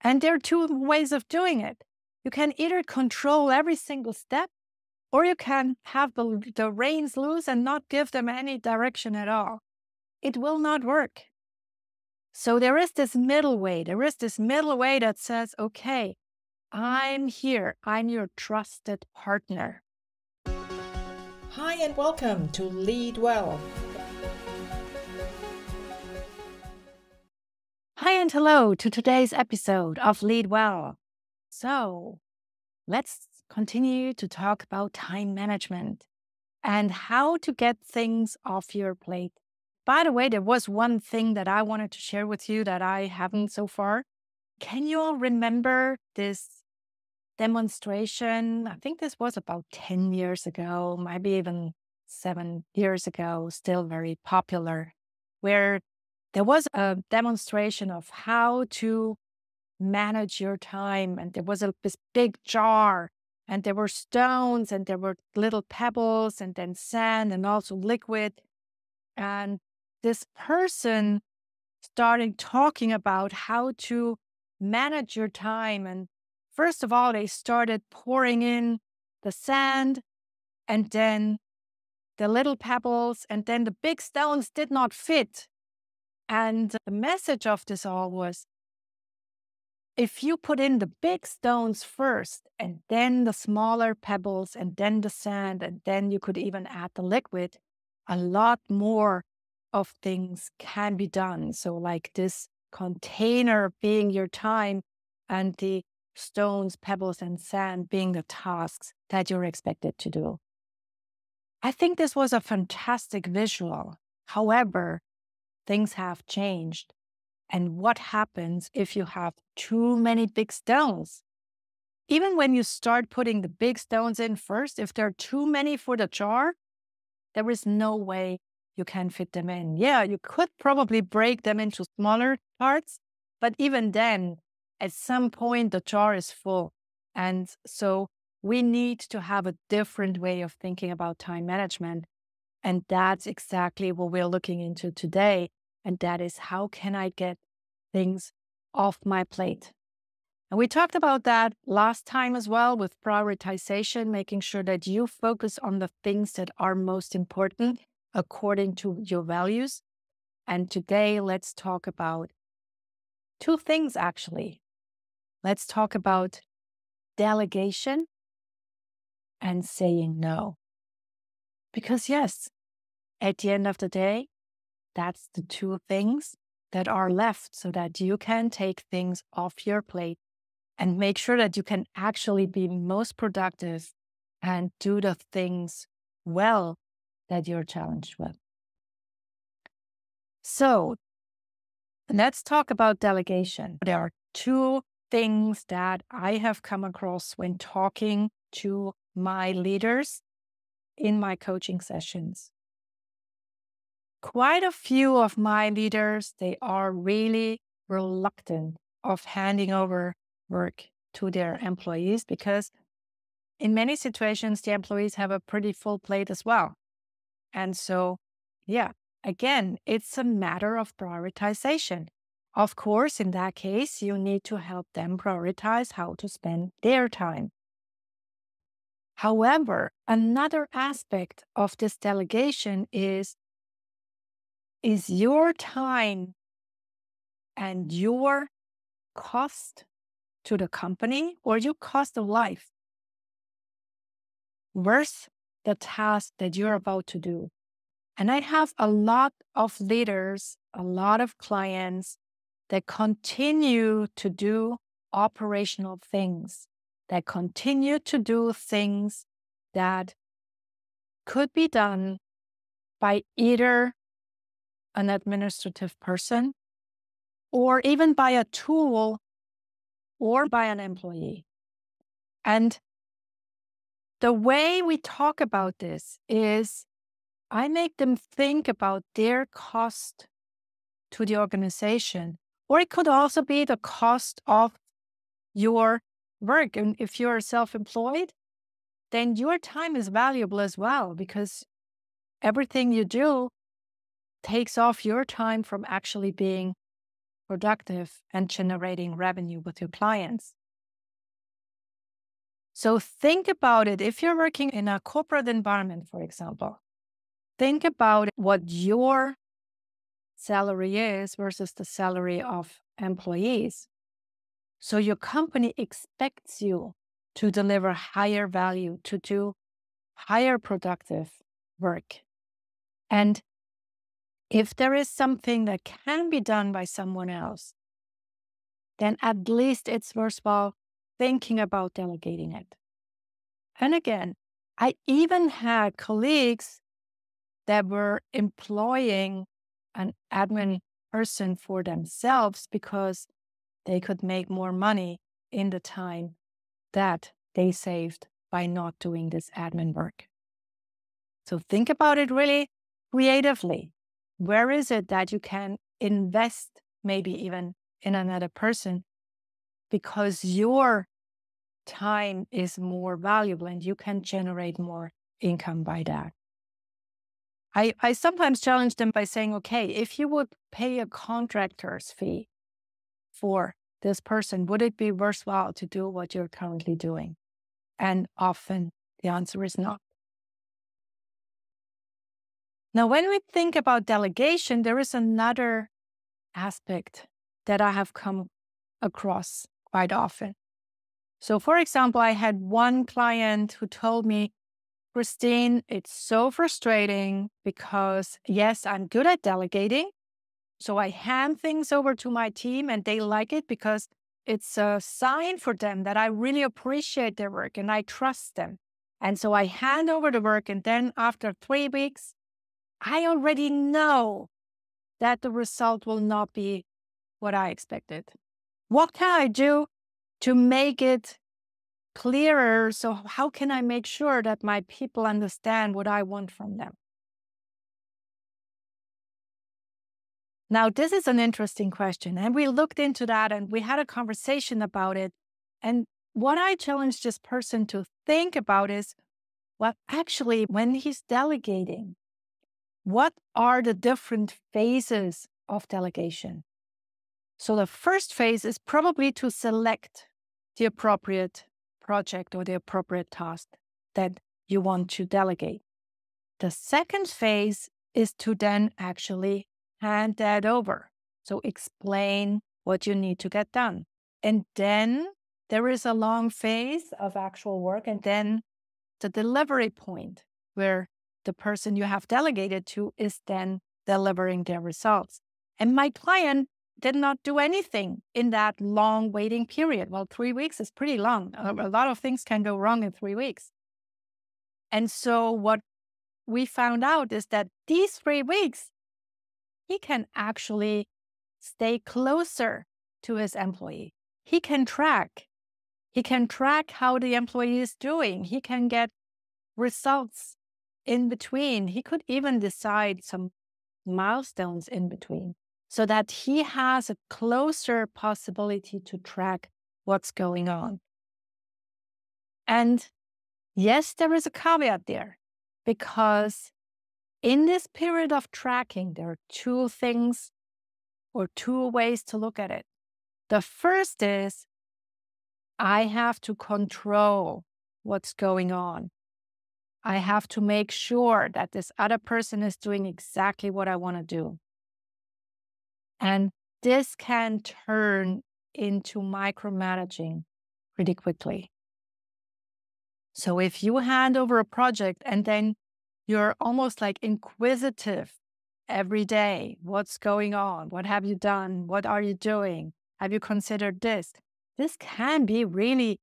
And there are two ways of doing it. You can either control every single step, or you can have the reins loose and not give them any direction at all. It will not work. So there is this middle way. There is this middle way that says, okay, I'm here. I'm your trusted partner. Hi, and welcome to Lead Well. Hi and hello to today's episode of Lead Well. So let's continue to talk about time management and how to get things off your plate. By the way, there was one thing that I wanted to share with you that I haven't so far. Can you all remember this demonstration? I think this was about 10 years ago, maybe even 7 years ago, still very popular, where there was a demonstration of how to manage your time. And there was this big jar, and there were stones, and there were little pebbles, and then sand, and also liquid. And this person started talking about how to manage your time. And first of all, they started pouring in the sand, and then the little pebbles, and then the big stones did not fit. And the message of this all was, if you put in the big stones first, and then the smaller pebbles, and then the sand, and then you could even add the liquid, a lot more of things can be done. So like this container being your time, and the stones, pebbles, and sand being the tasks that you're expected to do. I think this was a fantastic visual. However, things have changed. And what happens if you have too many big stones? Even when you start putting the big stones in first, if there are too many for the jar, there is no way you can fit them in. Yeah, you could probably break them into smaller parts, but even then, at some point, the jar is full. And so we need to have a different way of thinking about time management. And that's exactly what we're looking into today. And that is, how can I get things off my plate? And we talked about that last time as well with prioritization, making sure that you focus on the things that are most important according to your values. And today, let's talk about two things, actually. Let's talk about delegation and saying no. Because yes, at the end of the day, that's the two things that are left so that you can take things off your plate and make sure that you can actually be most productive and do the things well that you're challenged with. So let's talk about delegation. There are two things that I have come across when talking to my leaders in my coaching sessions. Quite a few of my leaders, they are really reluctant of handing over work to their employees because in many situations, the employees have a pretty full plate as well. And so, yeah, again, it's a matter of prioritization. Of course, in that case, you need to help them prioritize how to spend their time. However, another aspect of this delegation is your time and your cost to the company or your cost of life worth the task that you're about to do? And I have a lot of leaders, a lot of clients that continue to do operational things, that continue to do things that could be done by either an administrative person or even by a tool or by an employee. And the way we talk about this is I make them think about their cost to the organization, or it could also be the cost of your work. And if you're self-employed, then your time is valuable as well, because everything you do takes off your time from actually being productive and generating revenue with your clients. So think about it. If you're working in a corporate environment, for example, think about what your salary is versus the salary of employees. So your company expects you to deliver higher value, to do higher productive work. And if there is something that can be done by someone else, then at least it's worthwhile thinking about delegating it. And again, I even had colleagues that were employing an admin person for themselves because they could make more money in the time that they saved by not doing this admin work. So think about it really creatively. Where is it that you can invest maybe even in another person because your time is more valuable and you can generate more income by that? I sometimes challenge them by saying, okay, if you would pay a contractor's fee for this person, would it be worthwhile to do what you're currently doing? And often the answer is not. Now, when we think about delegation, there is another aspect that I have come across quite often. So, for example, I had one client who told me, Christine, it's so frustrating because, yes, I'm good at delegating. So I hand things over to my team and they like it because it's a sign for them that I really appreciate their work and I trust them. And so I hand over the work, and then after 3 weeks, I already know that the result will not be what I expected. What can I do to make it clearer? So how can I make sure that my people understand what I want from them? Now, this is an interesting question, and we looked into that and we had a conversation about it. And what I challenged this person to think about is, well, actually, when he's delegating, what are the different phases of delegation? So the first phase is probably to select the appropriate project or the appropriate task that you want to delegate. The second phase is to then actually hand that over. So explain what you need to get done. And then there is a long phase of actual work, and then the delivery point where the person you have delegated to is then delivering their results. And my client did not do anything in that long waiting period. Well, 3 weeks is pretty long. A lot of things can go wrong in 3 weeks. And so what we found out is that these 3 weeks, he can actually stay closer to his employee. He can track how the employee is doing. He can get results in between. He could even decide some milestones in between so that he has a closer possibility to track what's going on. And yes, there is a caveat there, because in this period of tracking, there are two things or two ways to look at it. The first is I have to control what's going on. I have to make sure that this other person is doing exactly what I want to do. And this can turn into micromanaging pretty quickly. So if you hand over a project and then you're almost like inquisitive every day, what's going on? What have you done? What are you doing? Have you considered this? This can be really,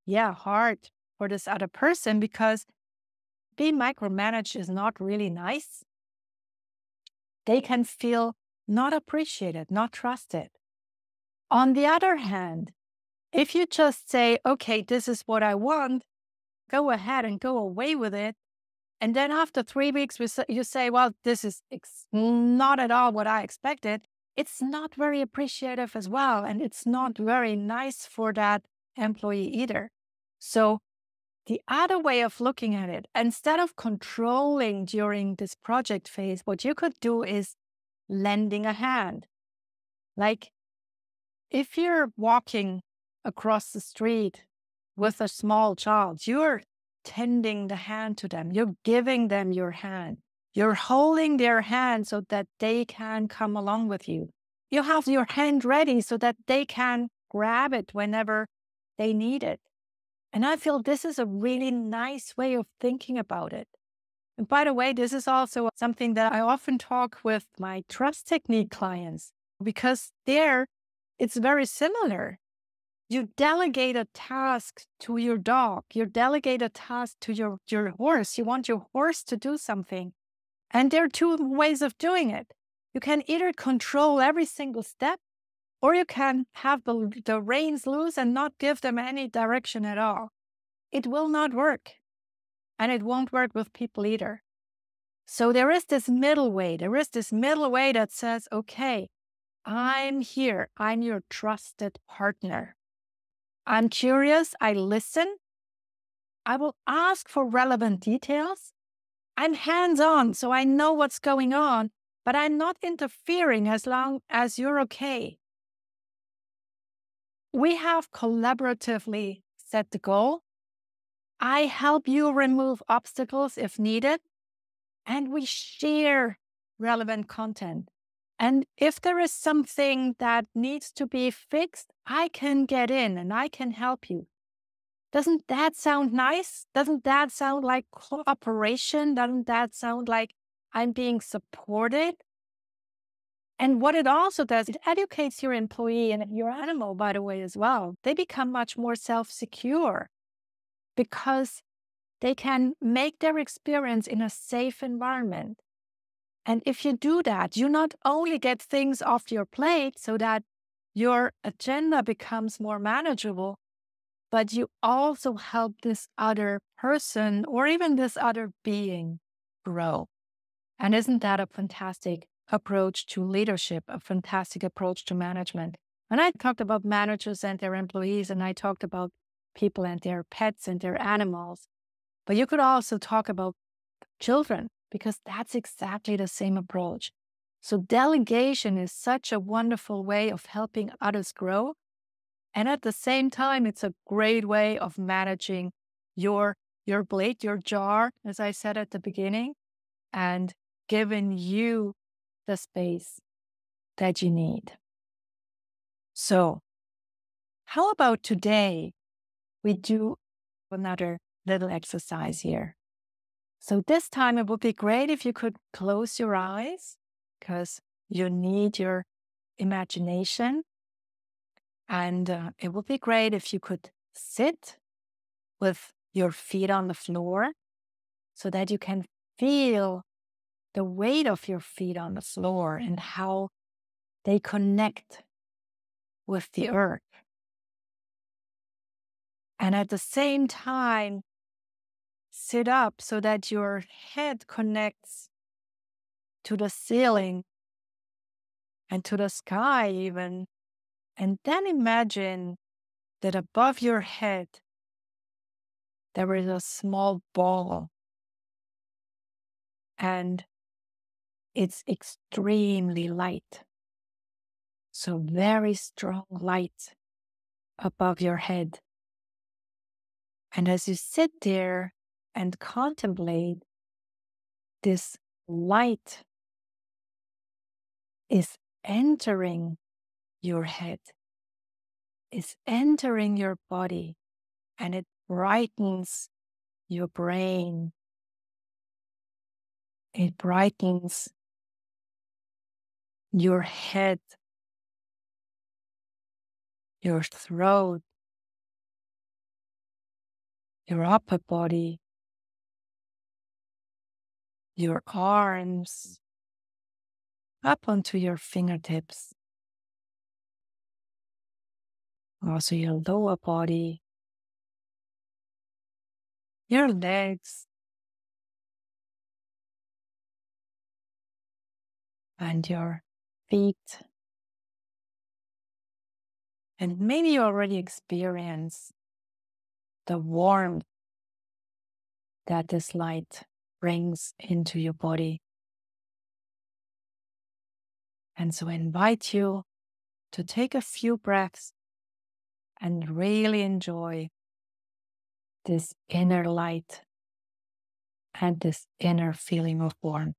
hard for this other person, because being micromanaged is not really nice. They can feel not appreciated, not trusted. On the other hand, if you just say, okay, this is what I want, go ahead and go away with it. And then after 3 weeks, you say, well, this is not at all what I expected. It's not very appreciative as well. And it's not very nice for that employee either. So the other way of looking at it, instead of controlling during this project phase, what you could do is lending a hand. Like, If you're walking across the street with a small child, you're tending the hand to them. You're giving them your hand. You're holding their hand so that they can come along with you. You have your hand ready so that they can grab it whenever they need it. And I feel this is a really nice way of thinking about it. And by the way, this is also something that I often talk with my trust technique clients, because there it's very similar. You delegate a task to your dog, you delegate a task to your horse. You want your horse to do something. And there are two ways of doing it. You can either control every single step, or you can have the reins loose and not give them any direction at all. It will not work. And it won't work with people either. So there is this middle way. There is this middle way that says, okay, I'm here. I'm your trusted partner. I'm curious. I listen. I will ask for relevant details. I'm hands-on, so I know what's going on, but I'm not interfering as long as you're okay. We have collaboratively set the goal. I help you remove obstacles if needed, and we share relevant content. And if there is something that needs to be fixed, I can get in and I can help you. Doesn't that sound nice? Doesn't that sound like cooperation? Doesn't that sound like I'm being supported? And what it also does, it educates your employee and your animal, by the way, as well. They become much more self-secure because they can make their experience in a safe environment. And if you do that, you not only get things off your plate so that your agenda becomes more manageable, but you also help this other person or even this other being grow. And isn't that a fantastic approach to leadership, a fantastic approach to management? And I talked about managers and their employees, and I talked about people and their pets and their animals. But you could also talk about children, because that's exactly the same approach. So delegation is such a wonderful way of helping others grow. And at the same time, it's a great way of managing your plate, your jar, as I said at the beginning, and giving you the space that you need. So how about today we do another little exercise here? So this time it would be great if you could close your eyes, because you need your imagination. And it would be great if you could sit with your feet on the floor so that you can feel the weight of your feet on the floor and how they connect with the earth. And at the same time, sit up so that your head connects to the ceiling and to the sky even. And then imagine that above your head, there is a small ball. And it's extremely light. So very strong light above your head. And as you sit there and contemplate, this light is entering your head, is entering your body, and it brightens your brain. It brightens your head, your throat, your upper body, your arms, up onto your fingertips. Also your lower body, your legs, and your feet. And maybe you already experience the warmth that this light brings into your body. And so I invite you to take a few breaths and really enjoy this inner light and this inner feeling of warmth.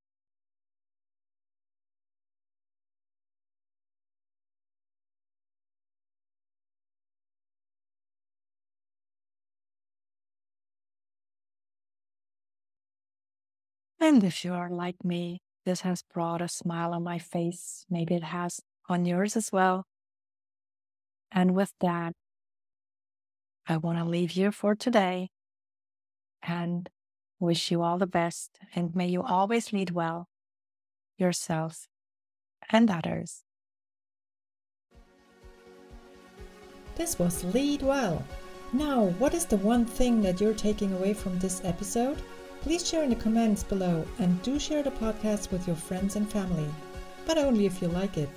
And if you are like me, this has brought a smile on my face. Maybe it has on yours as well. And with that, I want to leave you for today and wish you all the best. And may you always lead well, yourself and others. This was Lead Well. Now, what is the one thing that you're taking away from this episode? Please share in the comments below and do share the podcast with your friends and family, but only if you like it.